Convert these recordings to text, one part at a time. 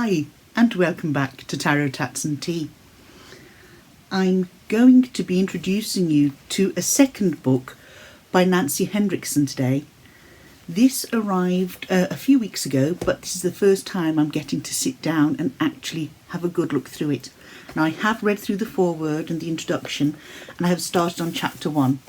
Hi, and welcome back to Tarot Tats and Tea. I'm going to be introducing you to a second book by Nancy Hendrickson today. This arrived a few weeks ago, but this is the first time I'm getting to sit down and actually have a good look through it. Now, I have read through the foreword and the introduction, and I have started on chapter 1.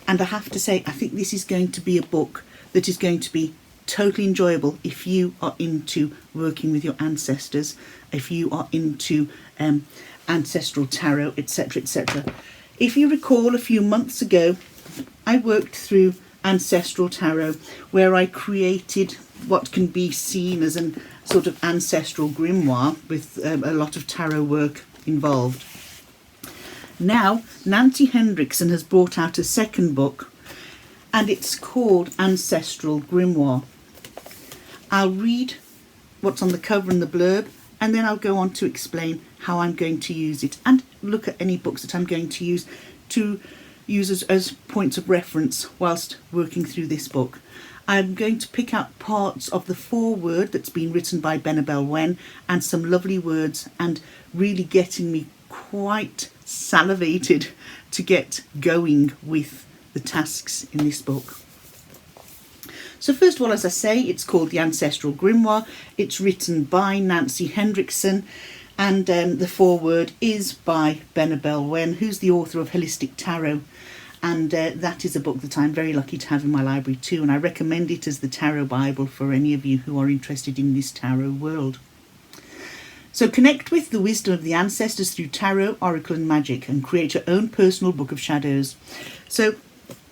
And I have to say, I think this is going to be a book that is going to be totally enjoyable if you are into working with your ancestors, if you are into ancestral tarot, etc., etc. If you recall, a few months ago I worked through ancestral tarot, where I created what can be seen as a sort of ancestral grimoire with a lot of tarot work involved. Now Nancy Hendrickson has brought out a second book, and it's called Ancestral Grimoire. I'll read what's on the cover and the blurb, and then I'll go on to explain how I'm going to use it and look at any books that I'm going to use as points of reference whilst working through this book. I'm going to pick out parts of the foreword that's been written by Benabel Wen and some lovely words, and really getting me quite salivated to get going with the tasks in this book. So first of all, as I say, it's called the Ancestral Grimoire. It's written by Nancy Hendrickson, and the foreword is by Benabel Wen, who's the author of Holistic Tarot. And that is a book that I'm very lucky to have in my library too, and I recommend it as the Tarot Bible for any of you who are interested in this tarot world. So connect with the wisdom of the ancestors through tarot, oracle and magic, and create your own personal book of shadows. So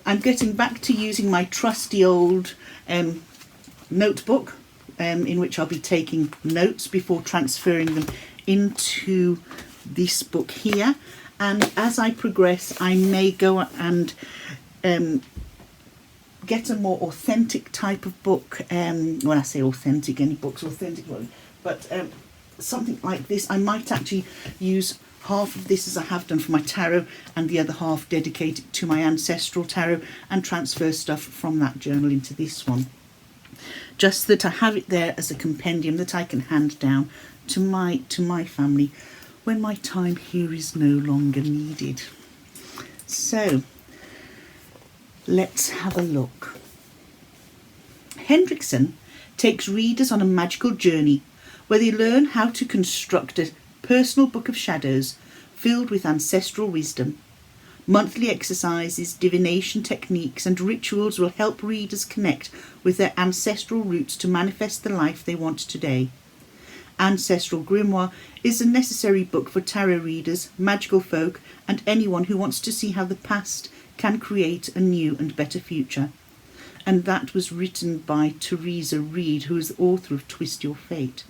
I'm getting back to using my trusty old notebook in which I'll be taking notes before transferring them into this book here. And as I progress, I may go and get a more authentic type of book. When I say authentic, any book's authentic, but something like this. I might actually use half of this as I have done for my tarot, and the other half dedicated to my ancestral tarot, and transfer stuff from that journal into this one. Just that I have it there as a compendium that I can hand down to my family when my time here is no longer needed. So let's have a look. Hendrickson takes readers on a magical journey where they learn how to construct a personal book of shadows filled with ancestral wisdom. Monthly exercises, divination techniques and rituals will help readers connect with their ancestral roots to manifest the life they want today. Ancestral Grimoire is a necessary book for tarot readers, magical folk, and anyone who wants to see how the past can create a new and better future. And that was written by Teresa Reed, who is the author of Twist Your Fate.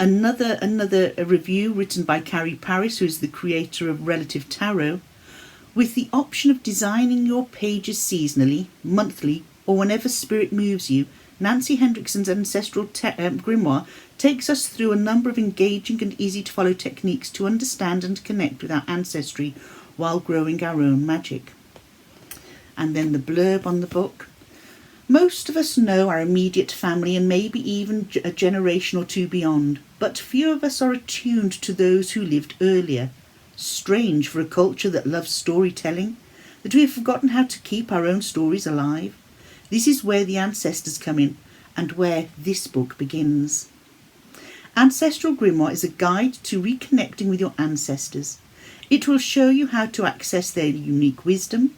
Another review written by Carrie Paris, who is the creator of Relative Tarot. With the option of designing your pages seasonally, monthly, or whenever spirit moves you, Nancy Hendrickson's Ancestral Grimoire takes us through a number of engaging and easy to follow techniques to understand and connect with our ancestry while growing our own magic. And then the blurb on the book. Most of us know our immediate family and maybe even a generation or two beyond, but few of us are attuned to those who lived earlier. Strange for a culture that loves storytelling, that we have forgotten how to keep our own stories alive. This is where the ancestors come in, and where this book begins. Ancestral Grimoire is a guide to reconnecting with your ancestors. It will show you how to access their unique wisdom,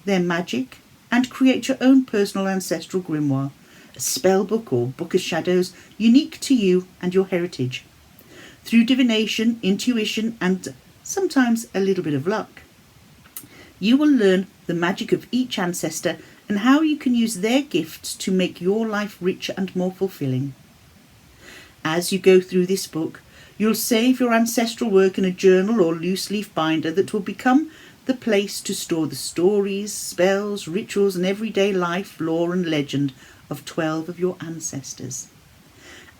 their magic, and create your own personal ancestral grimoire, a spell book or book of shadows unique to you and your heritage. Through divination, intuition, and sometimes a little bit of luck, you will learn the magic of each ancestor and how you can use their gifts to make your life richer and more fulfilling. As you go through this book, you'll save your ancestral work in a journal or loose leaf binder that will become the place to store the stories, spells, rituals and everyday life, lore and legend of 12 of your ancestors.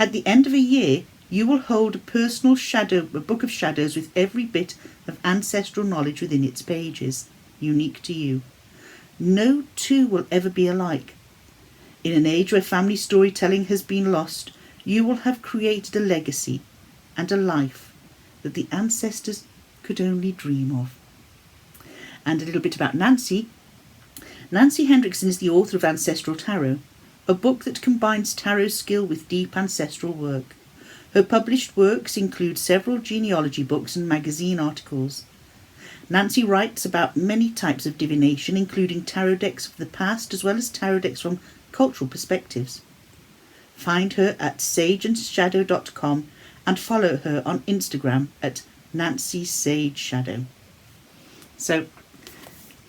At the end of a year, you will hold a personal book of shadows with every bit of ancestral knowledge within its pages, unique to you. No two will ever be alike. In an age where family storytelling has been lost, you will have created a legacy and a life that the ancestors could only dream of. And a little bit about Nancy. Nancy Hendrickson is the author of Ancestral Tarot, a book that combines tarot skill with deep ancestral work. Her published works include several genealogy books and magazine articles. Nancy writes about many types of divination, including tarot decks of the past as well as tarot decks from cultural perspectives. Find her at sageandshadow.com and follow her on Instagram at Nancy Sage Shadow. So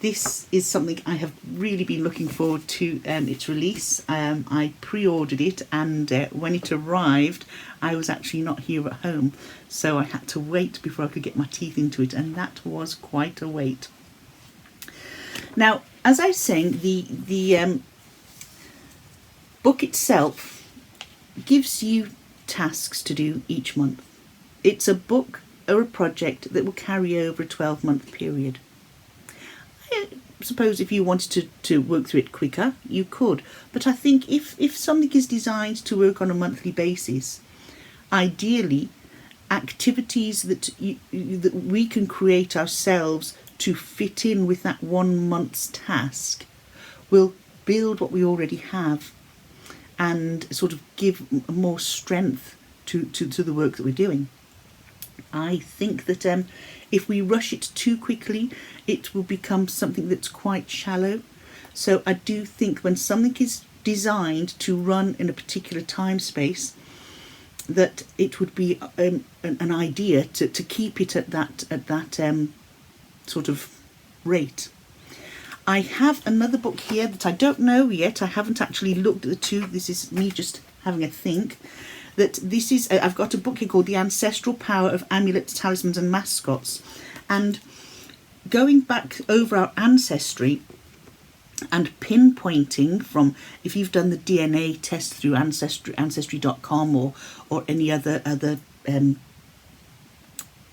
this is something I have really been looking forward to its release. I pre-ordered it, and when it arrived I was actually not here at home, so I had to wait before I could get my teeth into it, and that was quite a wait. Now, as I was saying, the book itself gives you tasks to do each month. It's a book or a project that will carry over a 12-month period. I suppose if you wanted to work through it quicker, you could. But I think if something is designed to work on a monthly basis, ideally, activities that that we can create ourselves to fit in with that 1 month's task will build what we already have and sort of give more strength to the work that we're doing. I think that if we rush it too quickly, it will become something that's quite shallow. So I do think when something is designed to run in a particular time space, that it would be an idea to keep it at that sort of rate. I have another book here that I don't know yet. I haven't actually looked at the two. This is me just having a think. That this is, I've got a book here called The Ancestral Power of Amulets, Talismans and Mascots. And going back over our ancestry and pinpointing from, if you've done the DNA test through ancestry.com or any other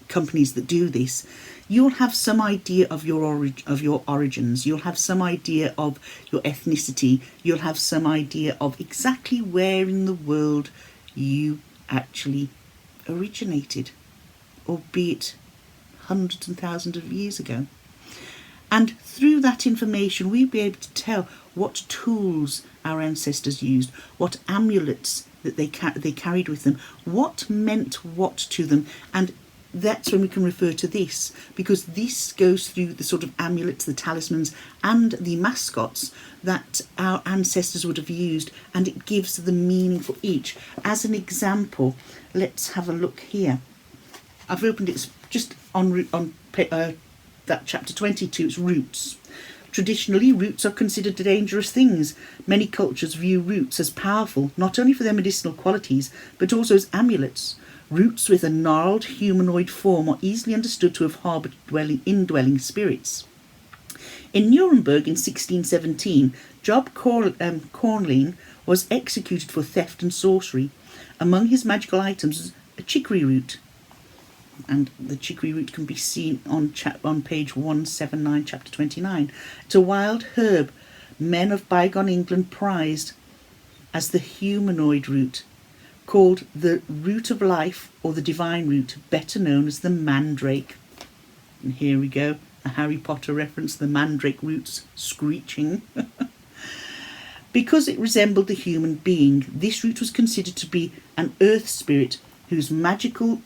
companies that do this, you'll have some idea of your origins. You'll have some idea of your ethnicity. You'll have some idea of exactly where in the world you actually originated, albeit hundreds and thousands of years ago. And through that information, we'll be able to tell what tools our ancestors used, what amulets that they carried with them, what meant what to them. And that's when we can refer to this, because this goes through the sort of amulets, the talismans and the mascots that our ancestors would have used, and it gives the meaning for each. As an example, let's have a look here. I've opened it just on that chapter 22, it's roots. Traditionally, roots are considered dangerous things. Many cultures view roots as powerful, not only for their medicinal qualities, but also as amulets. Roots with a gnarled humanoid form are easily understood to have harboured indwelling spirits. In Nuremberg in 1617, Job Cornline was executed for theft and sorcery. Among his magical items was a chicory root, and the chicory root can be seen on page 179, chapter 29. It's a wild herb men of bygone England prized as the humanoid root, called the root of life or the divine root, better known as the mandrake. And here we go, a Harry Potter reference, the mandrake roots screeching. Because it resembled the human being, this root was considered to be an earth spirit whose magical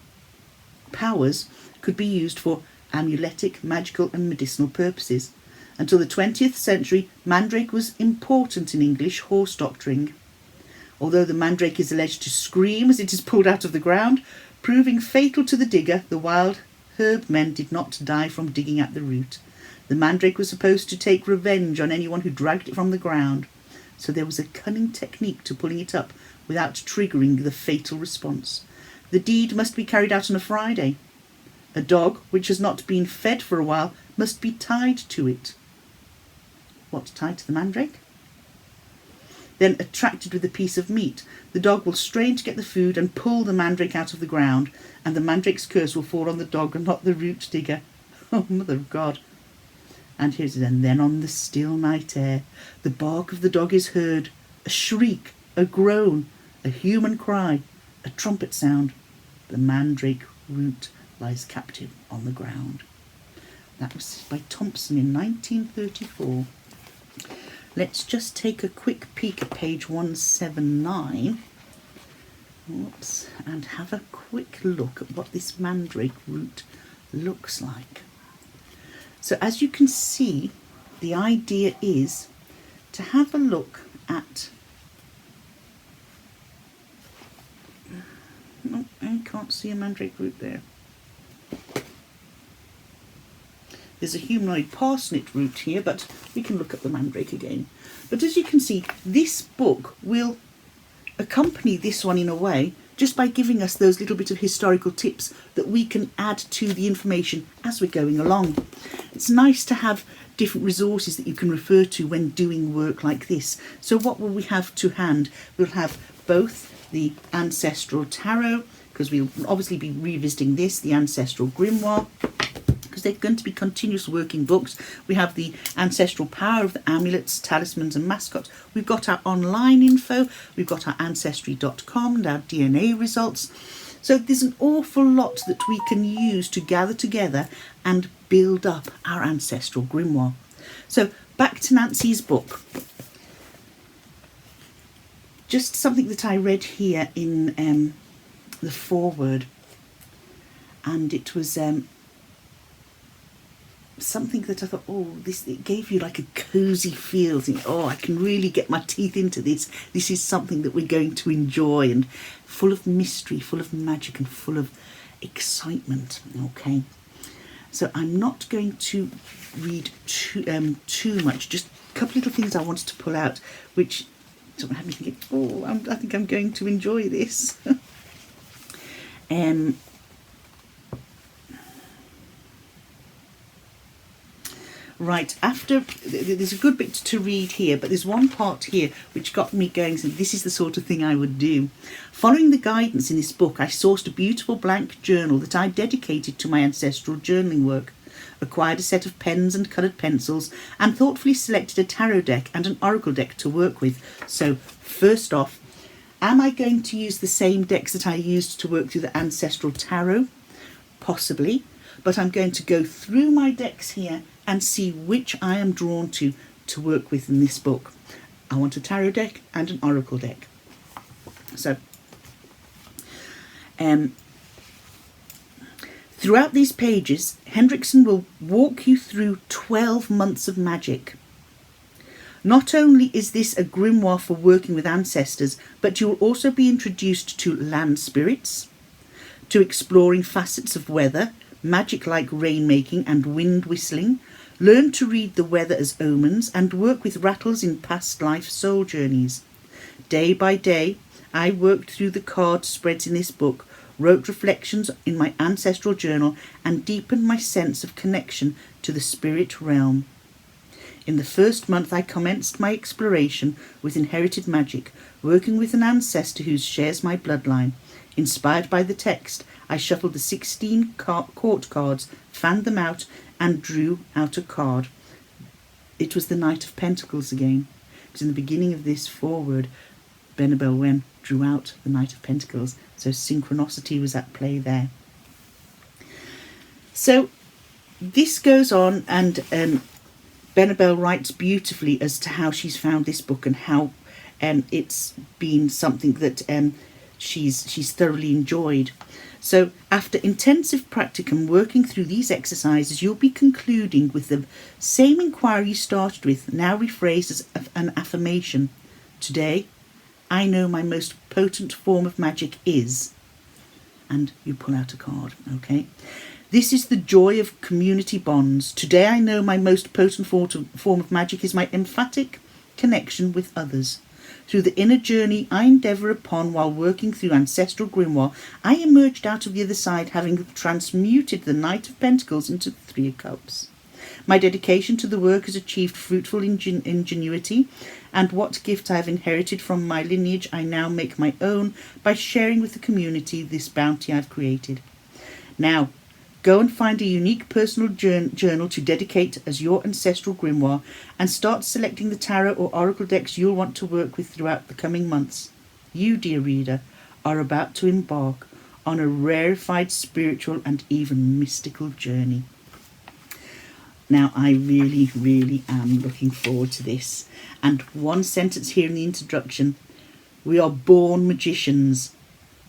powers could be used for amuletic, magical and medicinal purposes. Until the 20th century, mandrake was important in English horse doctoring. Although the mandrake is alleged to scream as it is pulled out of the ground, proving fatal to the digger, the wild herb men did not die from digging at the root. The mandrake was supposed to take revenge on anyone who dragged it from the ground, so there was a cunning technique to pulling it up without triggering the fatal response. The deed must be carried out on a Friday. A dog which has not been fed for a while must be tied to it. What, tied to the mandrake? Then attracted with a piece of meat, the dog will strain to get the food and pull the mandrake out of the ground, and the mandrake's curse will fall on the dog and not the root digger. Oh, Mother of God. And here's it. And then on the still night air, the bark of the dog is heard, a shriek, a groan, a human cry, a trumpet sound. The mandrake root lies captive on the ground. That was by Thompson in 1934. Let's just take a quick peek at page 179. Whoops, and have a quick look at what this mandrake root looks like. So as you can see, the idea is to have a look at... Oh, I can't see a mandrake root there. There's a humanoid parsnip root here, but we can look at the mandrake again. But as you can see, this book will accompany this one in a way, just by giving us those little bit of historical tips that we can add to the information as we're going along. It's nice to have different resources that you can refer to when doing work like this. So what will we have to hand? We'll have both the Ancestral Tarot, because we'll obviously be revisiting this, the Ancestral Grimoire, because they're going to be continuous working books. We have the Ancestral Power of the Amulets, Talismans and Mascots. We've got our online info. We've got our Ancestry.com and our DNA results. So there's an awful lot that we can use to gather together and build up our Ancestral Grimoire. So back to Nancy's book. Just something that I read here in the foreword, and it was something that I thought, it gave you like a cosy feel. I can really get my teeth into this. This is something that we're going to enjoy, and full of mystery, full of magic, and full of excitement. Okay, so I'm not going to read too much. Just a couple little things I wanted to pull out, which don't have me thinking, I think I'm going to enjoy this. Right, after, there's a good bit to read here, but there's one part here which got me going, so this is the sort of thing I would do. Following the guidance in this book, I sourced a beautiful blank journal that I dedicated to my ancestral journaling work, acquired a set of pens and coloured pencils, and thoughtfully selected a tarot deck and an oracle deck to work with. So, first off, am I going to use the same decks that I used to work through the Ancestral Tarot? Possibly, but I'm going to go through my decks here and see which I am drawn to work with in this book. I want a tarot deck and an oracle deck. So, throughout these pages, Hendrickson will walk you through 12 months of magic. Not only is this a grimoire for working with ancestors, but you will also be introduced to land spirits, to exploring facets of weather, magic like rainmaking and wind whistling, learn to read the weather as omens, and work with rattles in past life soul journeys. Day by day, I worked through the card spreads in this book, wrote reflections in my ancestral journal, and deepened my sense of connection to the spirit realm. In the first month, I commenced my exploration with inherited magic, working with an ancestor who shares my bloodline. Inspired by the text, I shuffled the 16 court cards, fanned them out, and drew out a card. It was the Knight of Pentacles again, because in the beginning of this foreword, Benabel Wen drew out the Knight of Pentacles, so synchronicity was at play there. So this goes on, and Benabel writes beautifully as to how she's found this book and how it's been something that she's thoroughly enjoyed. So after intensive practicum working through these exercises, you'll be concluding with the same inquiry you started with, now rephrased as an affirmation. Today, I know my most potent form of magic is, and you pull out a card, okay? This is the joy of community bonds. Today I know my most potent form of magic is my emphatic connection with others. Through the inner journey I endeavour upon while working through Ancestral Grimoire, I emerged out of the other side having transmuted the Knight of Pentacles into the Three of Cups. My dedication to the work has achieved fruitful ingenuity, and what gift I have inherited from my lineage I now make my own by sharing with the community this bounty I've created. Now, go and find a unique personal journal to dedicate as your ancestral grimoire, and start selecting the tarot or oracle decks you'll want to work with throughout the coming months. you, dear reader, are about to embark on a rarefied spiritual and even mystical journey. Now, I really, really am looking forward to this. And one sentence here in the introduction: we are born magicians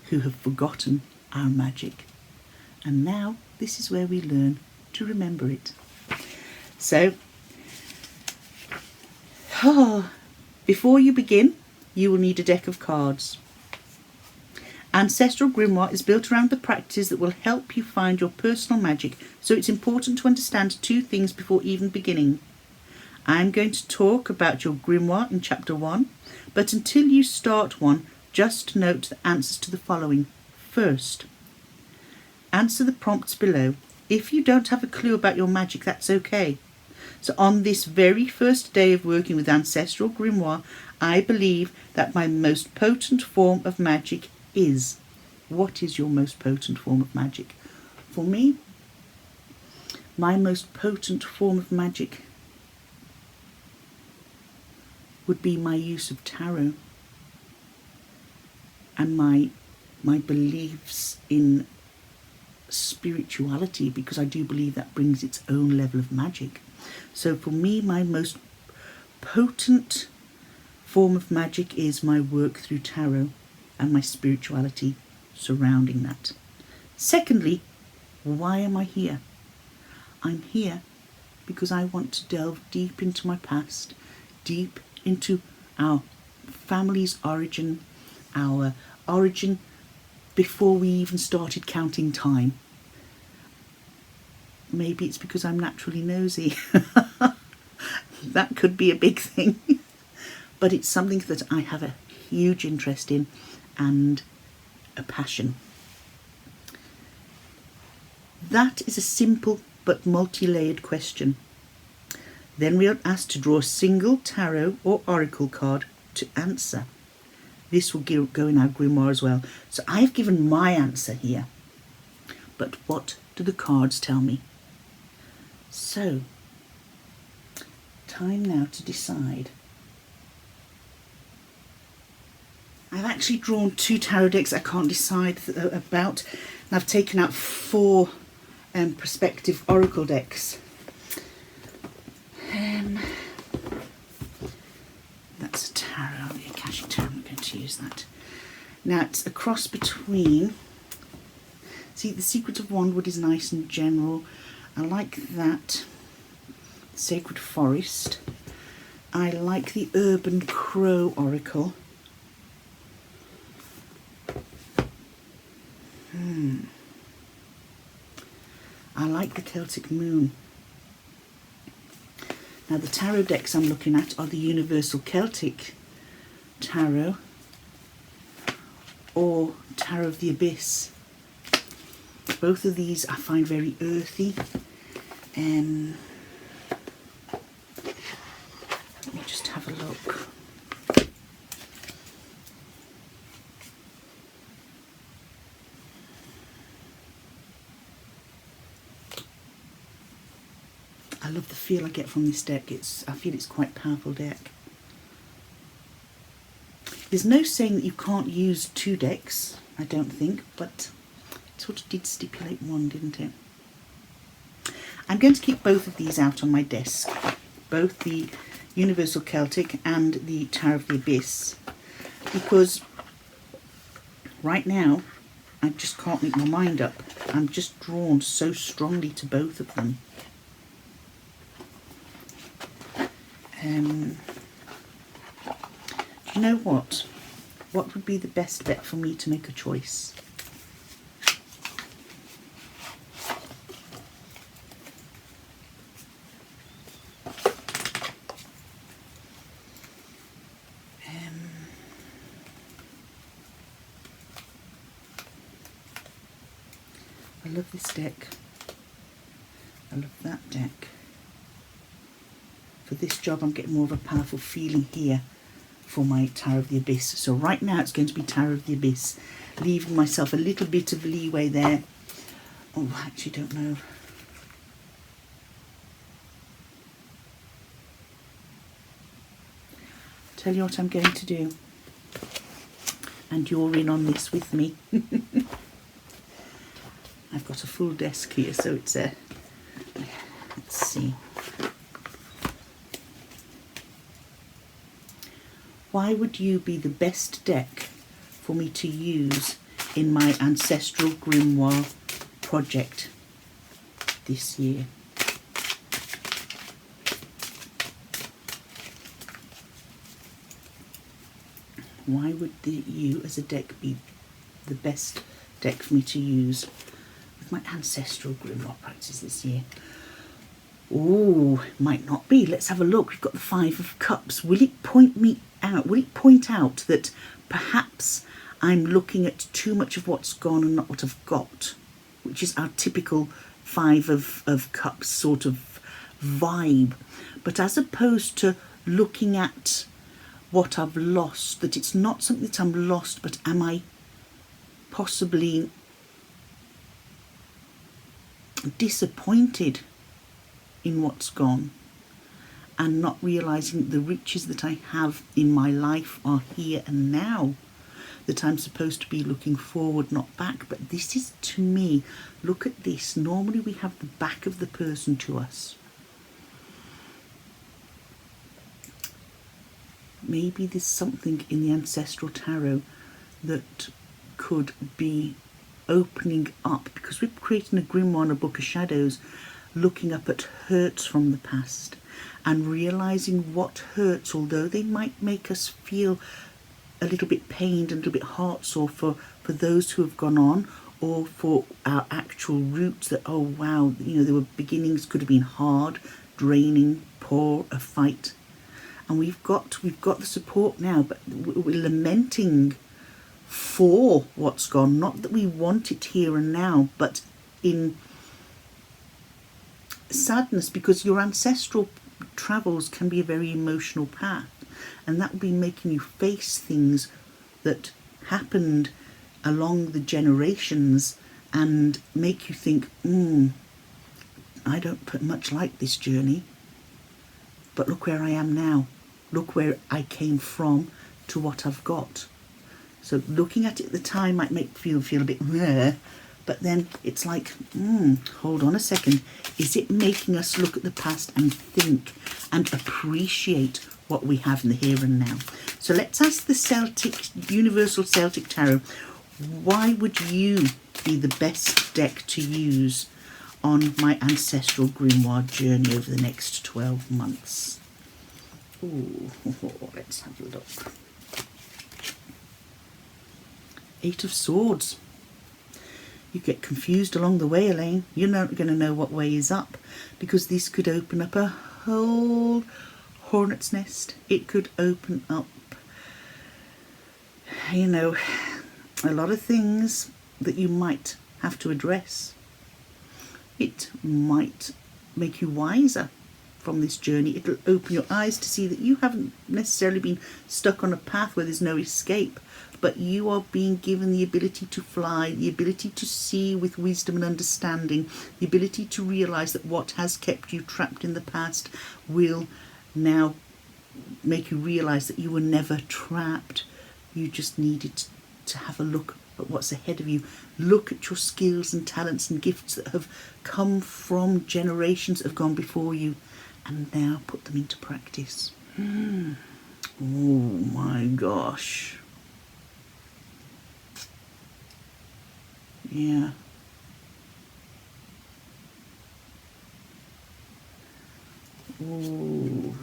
who have forgotten our magic. And now this is where we learn to remember it. So, before you begin, you will need a deck of cards. Ancestral Grimoire is built around the practices that will help you find your personal magic, so it's important to understand two things before even beginning. I'm going to talk about your grimoire in chapter 1, but until you start one, just note the answers to the following. First, answer the prompts below. If you don't have a clue about your magic, that's okay. So on this very first day of working with Ancestral Grimoire, I believe that my most potent form of magic is. What is your most potent form of magic? For me, my most potent form of magic would be my use of tarot and my beliefs in spirituality, because I do believe that brings its own level of magic. So for me, my most potent form of magic is my work through tarot and my spirituality surrounding that. Secondly, why am I here? I'm here because I want to delve deep into my past, deep into our family's origin, our origin before we even started counting time. Maybe it's because I'm naturally nosy. That could be a big thing. But it's something that I have a huge interest in and a passion. That is a simple but multi-layered question. Then we are asked to draw a single tarot or oracle card to answer. This will go in our grimoire as well. So I've given my answer here. But what do the cards tell me? So, time now to decide. I've actually drawn 2 tarot decks I can't decide about. And I've taken out 4 prospective oracle decks. That's a tarot, the Akashic Tarot. I'm going to use that. Now it's a cross between. See, the Secret of Wandwood is nice and general. I like that. Sacred Forest. I like the Urban Crow Oracle. I like the Celtic Moon. Now the tarot decks I'm looking at are the Universal Celtic Tarot or Tarot of the Abyss. Both of these I find very earthy. Let me just have a look. I love the feel I get from this deck. I feel it's quite a powerful deck. There's no saying that you can't use 2 decks, I don't think, but it sort of did stipulate one, didn't it? I'm going to keep both of these out on my desk, both the Universal Celtic and the Tarot of the Abyss, because right now I just can't make my mind up. I'm just drawn so strongly to both of them. Do you know what? What would be the best bet for me to make a choice? I love this deck. I love that deck. For this job, I'm getting more of a powerful feeling here for my Tarot of the Abyss. So right now it's going to be Tarot of the Abyss, leaving myself a little bit of leeway there. Oh, I actually don't know. Tell you what I'm going to do. and you're in on this with me. I've got a full desk here, so it's a, let's see. Why would you be the best deck for me to use in my ancestral grimoire project this year? Why would you as a deck be the best deck for me to use with my ancestral grimoire practice this year? Oh, might not be. Let's have a look. We've got the Five of Cups. Will it point me out? Will it point out that perhaps I'm looking at too much of what's gone and not what I've got, which is our typical Five of Cups sort of vibe. But as opposed to looking at what I've lost, that it's not something that I'm lost, but am I possibly disappointed in what's gone and not realizing the riches that I have in my life are here and now, that I'm supposed to be looking forward, not back. But this is, to me, look at this. Normally we have the back of the person to us. Maybe there's something in the ancestral tarot that could be opening up, because we're creating a grimoire and a book of shadows, looking up at hurts from the past and realizing what hurts, although they might make us feel a little bit pained and a little bit heartsore for those who have gone on, or for our actual roots, that, oh wow, you know, there were beginnings, could have been hard, draining, poor, a fight. And we've got the support now, but we're lamenting for what's gone. Not that we want it here and now, but in sadness, because your ancestral travels can be a very emotional path, and that will be making you face things that happened along the generations and make you think, I don't much like this journey, but look where I am now. Look where I came from to what I've got. So looking at it at the time might make you feel a bit rare, but then it's like, hold on a second. Is it making us look at the past and think and appreciate what we have in the here and now? So let's ask the Universal Celtic Tarot, why would you be the best deck to use on my ancestral grimoire journey over the next 12 months? Ooh, let's have a look. Eight of Swords. You get confused along the way, Elaine. You're not going to know what way is up, because this could open up a whole hornet's nest. It could open up, you know, a lot of things that you might have to address. It might make you wiser from this journey. It'll open your eyes to see that you haven't necessarily been stuck on a path where there's no escape, but you are being given the ability to fly, the ability to see with wisdom and understanding, the ability to realize that what has kept you trapped in the past will now make you realize that you were never trapped. You just needed to have a look at what's ahead of you. Look at your skills and talents and gifts that have come from generations that have gone before you, and now put them into practice. Oh my gosh. Yeah. Ooh.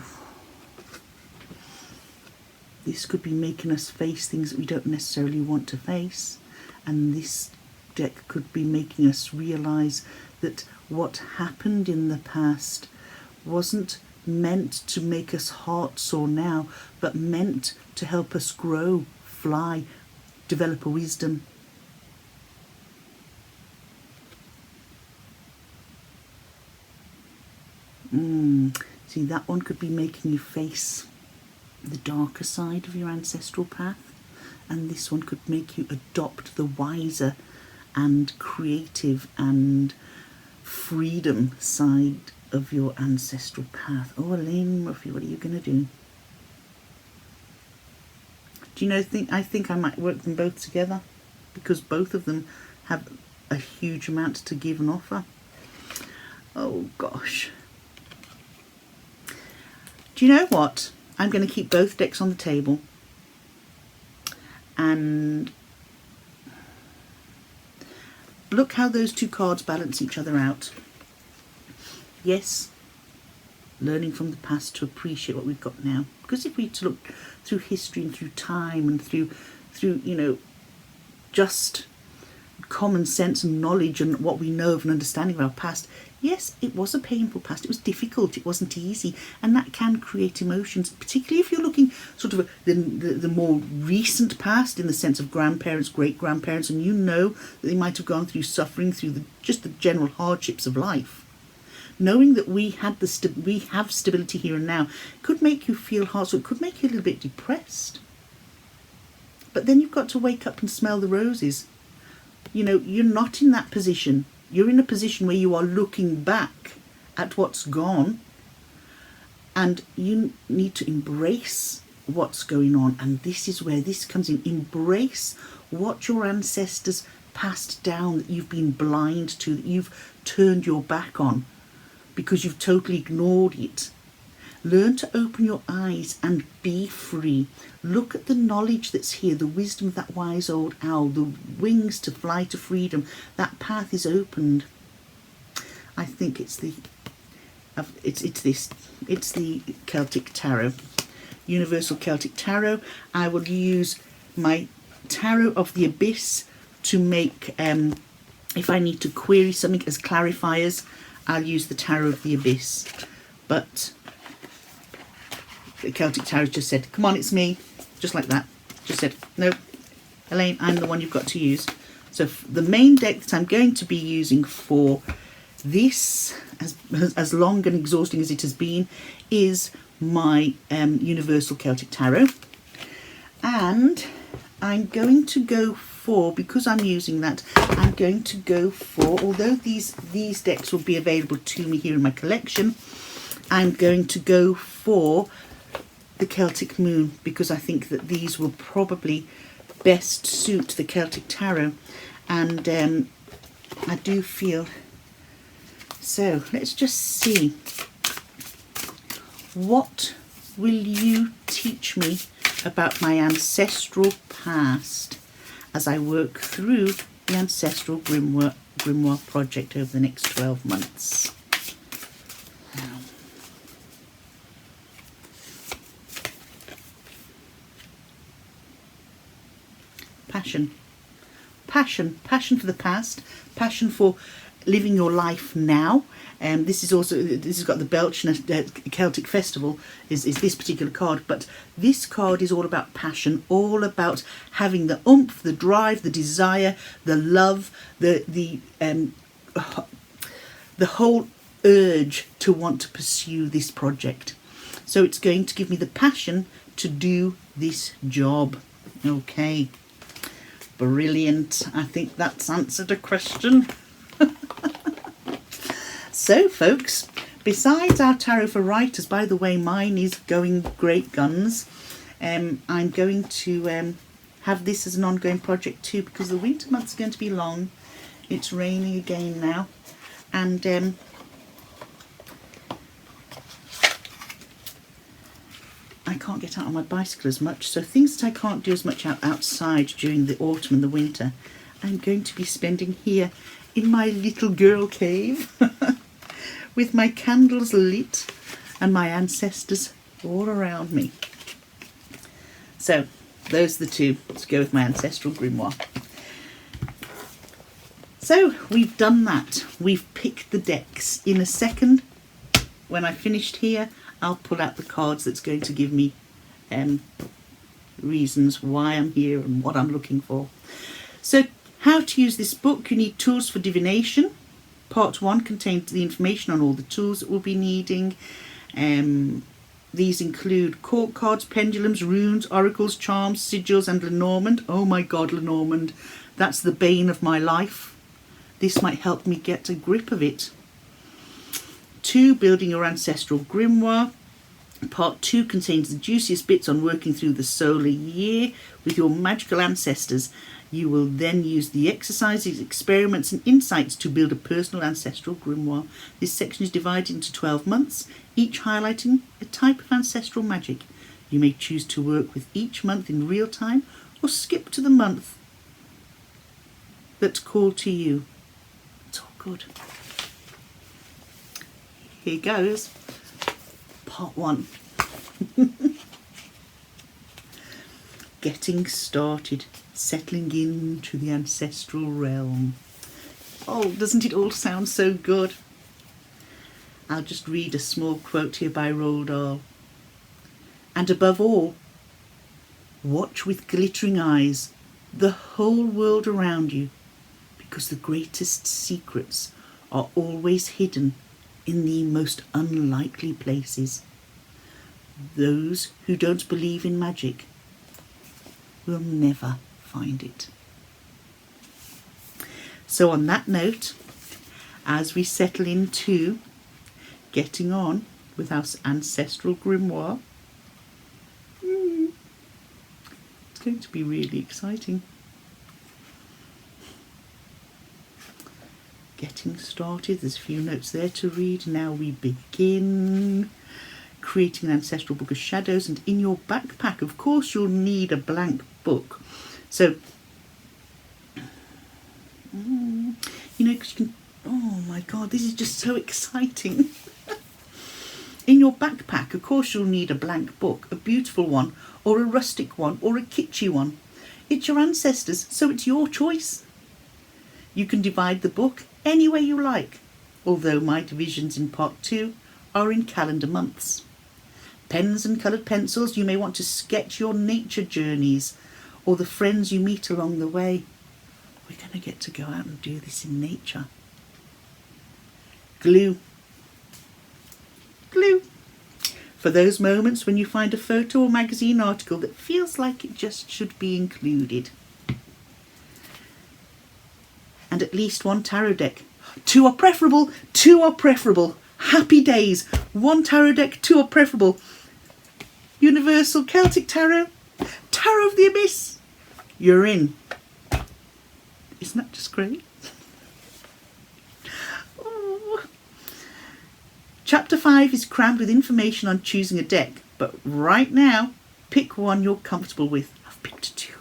This could be making us face things that we don't necessarily want to face, and this deck could be making us realize that what happened in the past wasn't meant to make us heartsore now, but meant to help us grow, fly, develop a wisdom. See, that one could be making you face the darker side of your ancestral path, and this one could make you adopt the wiser and creative and freedom side of your ancestral path. Oh, Elaine Murphy, what are you going to do? Do you know, I think I might work them both together, because both of them have a huge amount to give and offer. Oh gosh. Do you know what? I'm going to keep both decks on the table, and look how those two cards balance each other out. Yes, learning from the past to appreciate what we've got now. Because if we to look through history and through time and through you know, just common sense and knowledge and what we know of an understanding of our past, yes, it was a painful past. It was difficult. It wasn't easy, and that can create emotions. Particularly if you're looking sort of the more recent past, in the sense of grandparents, great grandparents, and you know that they might have gone through suffering, through just the general hardships of life. Knowing that we have stability here and now could make you feel hard, so it could make you a little bit depressed. But then you've got to wake up and smell the roses. You know, you're not in that position. You're in a position where you are looking back at what's gone, and you need to embrace what's going on. And this is where this comes in. Embrace what your ancestors passed down, that you've been blind to, that you've turned your back on because you've totally ignored it. Learn to open your eyes and be free. Look at the knowledge that's here, the wisdom of that wise old owl, the wings to fly to freedom. That path is opened. I think it's the Celtic Tarot, Universal Celtic Tarot. I will use my Tarot of the Abyss to make, if I need to query something as clarifiers, I'll use the Tarot of the Abyss. But the Celtic Tarot just said, come on, it's me. Just like that. Just said, no, Elaine, I'm the one you've got to use. So the main deck that I'm going to be using for this, as long and exhausting as it has been, is my Universal Celtic Tarot. And I'm going to go for, because I'm using that, I'm going to go for, although these decks will be available to me here in my collection, I'm going to go for the Celtic Moon, because I think that these will probably best suit the Celtic Tarot. And I do feel, so let's just see, what will you teach me about my ancestral past as I work through the Ancestral Grimoire project over the next 12 months. Passion for the past, passion for living your life now. This has got the Belch Celtic Festival is this particular card, but this card is all about passion, all about having the oomph, the drive, the desire, the love, the whole urge to want to pursue this project. So it's going to give me the passion to do this job. Okay, brilliant. I think that's answered a question. So folks, besides our tarot for writers, by the way, mine is going great guns. I'm going to have this as an ongoing project too, because the winter months are going to be long. It's raining again now, and I can't get out on my bicycle as much, so things that I can't do as much outside during the autumn and the winter, I'm going to be spending here in my little girl cave with my candles lit and my ancestors all around me. So those are the two to go with my Ancestral Grimoire. So we've done that. We've picked the decks. In a second, when I've finished here, I'll pull out the cards that's going to give me reasons why I'm here and what I'm looking for. So how to use this book. You need tools for divination. Part 1 contains the information on all the tools that we'll be needing. These include court cards, pendulums, runes, oracles, charms, sigils, and Lenormand. Oh my God, Lenormand. That's the bane of my life. This might help me get a grip of it. 2, building your ancestral grimoire. part 2 contains the juiciest bits on working through the solar year with your magical ancestors. You will then use the exercises, experiments and insights to build a personal ancestral grimoire. This section is divided into 12 months, each highlighting a type of ancestral magic. You may choose to work with each month in real time or skip to the month that's called to you. It's all good. Here goes. Part 1. Getting started, settling into the ancestral realm. Oh, doesn't it all sound so good? I'll just read a small quote here by Roald Dahl. And above all, watch with glittering eyes the whole world around you, because the greatest secrets are always hidden in the most unlikely places. Those who don't believe in magic will never find it. So on that note, as we settle into getting on with our ancestral grimoire, it's going to be really exciting. Getting started, there's a few notes there to read. Now we begin. Creating an ancestral book of shadows, and in your backpack, of course, you'll need a blank book. So, because you can, oh my God, this is just so exciting. In your backpack, of course, you'll need a blank book, a beautiful one, or a rustic one, or a kitschy one. It's your ancestors, so it's your choice. You can divide the book any way you like, although my divisions in part 2 are in calendar months. Pens and coloured pencils, you may want to sketch your nature journeys or the friends you meet along the way. We're going to get to go out and do this in nature. Glue. Glue. For those moments when you find a photo or magazine article that feels like it just should be included. And at least one tarot deck. 2 are preferable. 2 are preferable. Happy days. 1 tarot deck, 2 are preferable. Universal Celtic Tarot. Tarot of the Abyss. You're in. Isn't that just great? Oh. Chapter 5 is crammed with information on choosing a deck. But right now, pick one you're comfortable with. I've picked 2.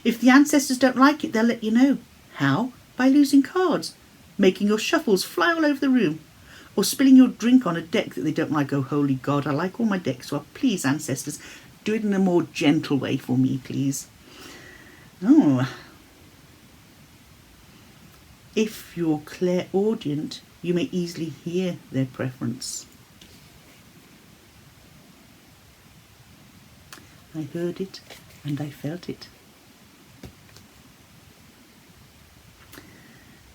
If the ancestors don't like it, they'll let you know. How? By losing cards, making your shuffles fly all over the room, or spilling your drink on a deck that they don't like. Oh, holy God, I like all my decks. Well, please, ancestors, do it in a more gentle way for me, please. Oh. If you're clairaudient, you may easily hear their preference. I heard it and I felt it.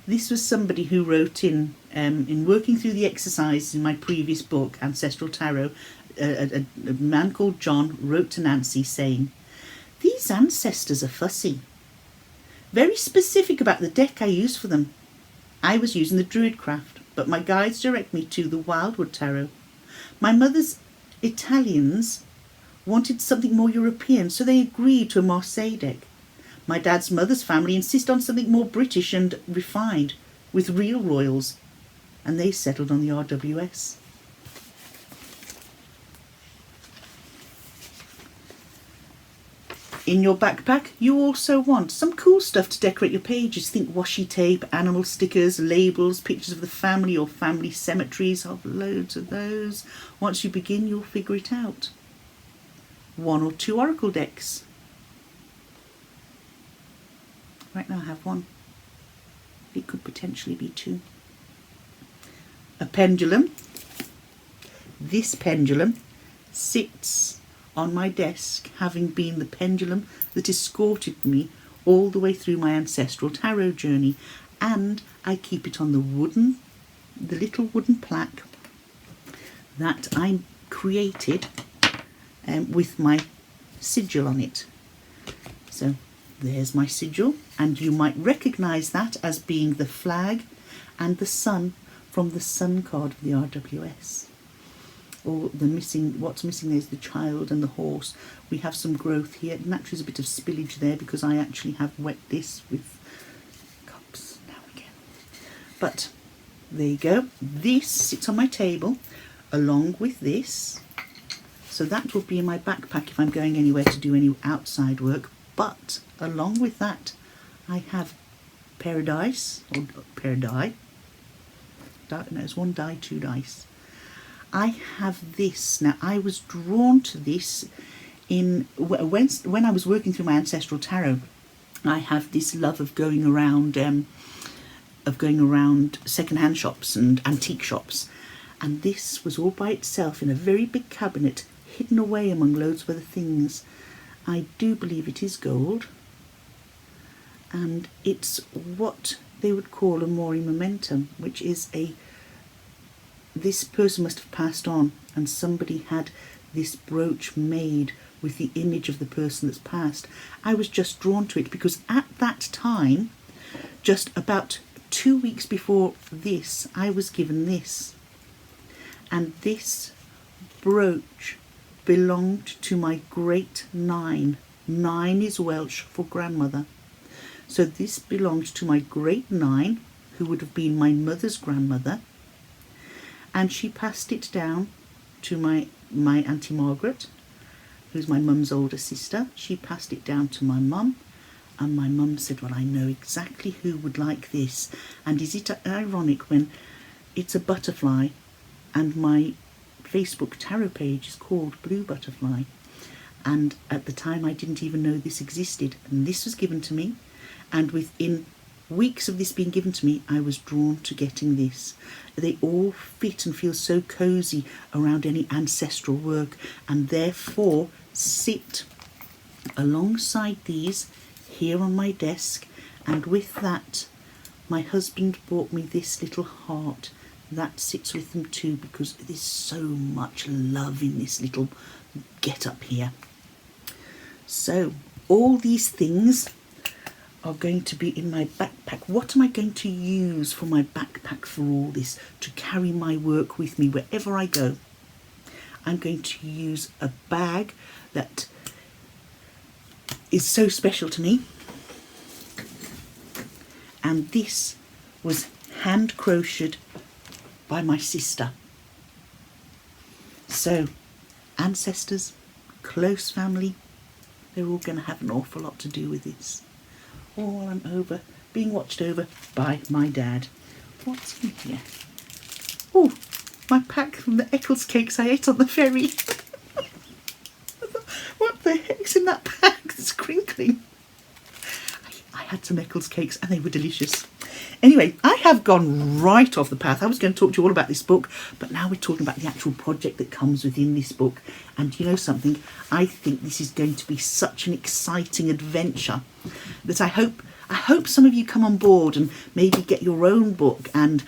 This was somebody who wrote in working through the exercises in my previous book, Ancestral Tarot, a man called John wrote to Nancy saying, "These ancestors are fussy. Very specific about the deck I use for them. I was using the Druidcraft, but my guides direct me to the Wildwood Tarot. My mother's Italians wanted something more European, so they agreed to a Marseille deck. My dad's mother's family insist on something more British and refined, with real royals, and they settled on the RWS." In your backpack, you also want some cool stuff to decorate your pages. Think washi tape, animal stickers, labels, pictures of the family or family cemeteries. I've loads of those. Once you begin, you'll figure it out. 1 or 2 oracle decks. Right now I have 1. It could potentially be 2. A pendulum. This pendulum sits on my desk, having been the pendulum that escorted me all the way through my ancestral tarot journey, and I keep it on the little wooden plaque that I created with my sigil on it. So there's my sigil, and you might recognise that as being the flag and the sun from the sun card of the RWS. or the missing, what's missing is the child and the horse. We have some growth here. Naturally there's a bit of spillage there because I actually have wet this with cups now again. But there you go. This sits on my table along with this. So that will be in my backpack if I'm going anywhere to do any outside work. But along with that, I have pair of dice, or pair of die. No, it's one die, two dice. I have this. Now, I was drawn to this when I was working through my ancestral tarot. I have this love of going around second-hand shops and antique shops, and this was all by itself in a very big cabinet, hidden away among loads of other things. I do believe it is gold, and it's what they would call a mori momentum, which is this person must have passed on and somebody had this brooch made with the image of the person that's passed. I was just drawn to it because at that time, just about 2 weeks before this, I was given this, and this brooch belonged to my great nine. Nine is Welsh for grandmother. So this belonged to my great nine, who would have been my mother's grandmother, and she passed it down to my Auntie Margaret, who's my mum's older sister. She passed it down to my mum, and my mum said, well, I know exactly who would like this. And is it ironic when it's a butterfly, and my Facebook tarot page is called Blue Butterfly, and at the time I didn't even know this existed, and this was given to me, and within weeks of this being given to me, I was drawn to getting this. They all fit and feel so cosy around any ancestral work, and therefore sit alongside these here on my desk. And with that, my husband bought me this little heart that sits with them too, because there's so much love in this little get up here. So all these things are going to be in my backpack. What am I going to use for my backpack for all this, to carry my work with me wherever I go? I'm going to use a bag that is so special to me, and this was hand crocheted by my sister. So ancestors, close family, they're all going to have an awful lot to do with this. All I'm being watched over by my dad. What's in here? Oh, my pack from the Eccles cakes I ate on the ferry. What the heck's in that pack? It's crinkling. I had some Eccles cakes and they were delicious. Anyway, I have gone right off the path. I was going to talk to you all about this book, but now we're talking about the actual project that comes within this book. And you know something? I think this is going to be such an exciting adventure that I hope some of you come on board and maybe get your own book and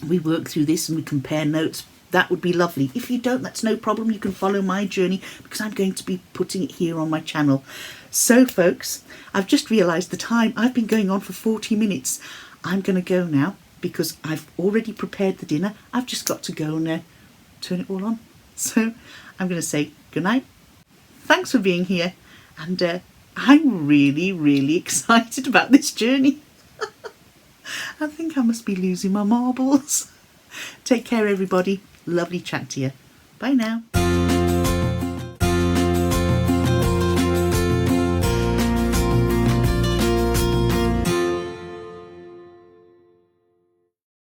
we work through this and we compare notes. That would be lovely. If you don't, that's no problem. You can follow my journey because I'm going to be putting it here on my channel. So folks, I've just realised the time. I've been going on for 40 minutes. I'm going to go now because I've already prepared the dinner. I've just got to go and turn it all on. So I'm going to say good night. Thanks for being here. And I'm really, really excited about this journey. I think I must be losing my marbles. Take care, everybody. Lovely chat to you. Bye now.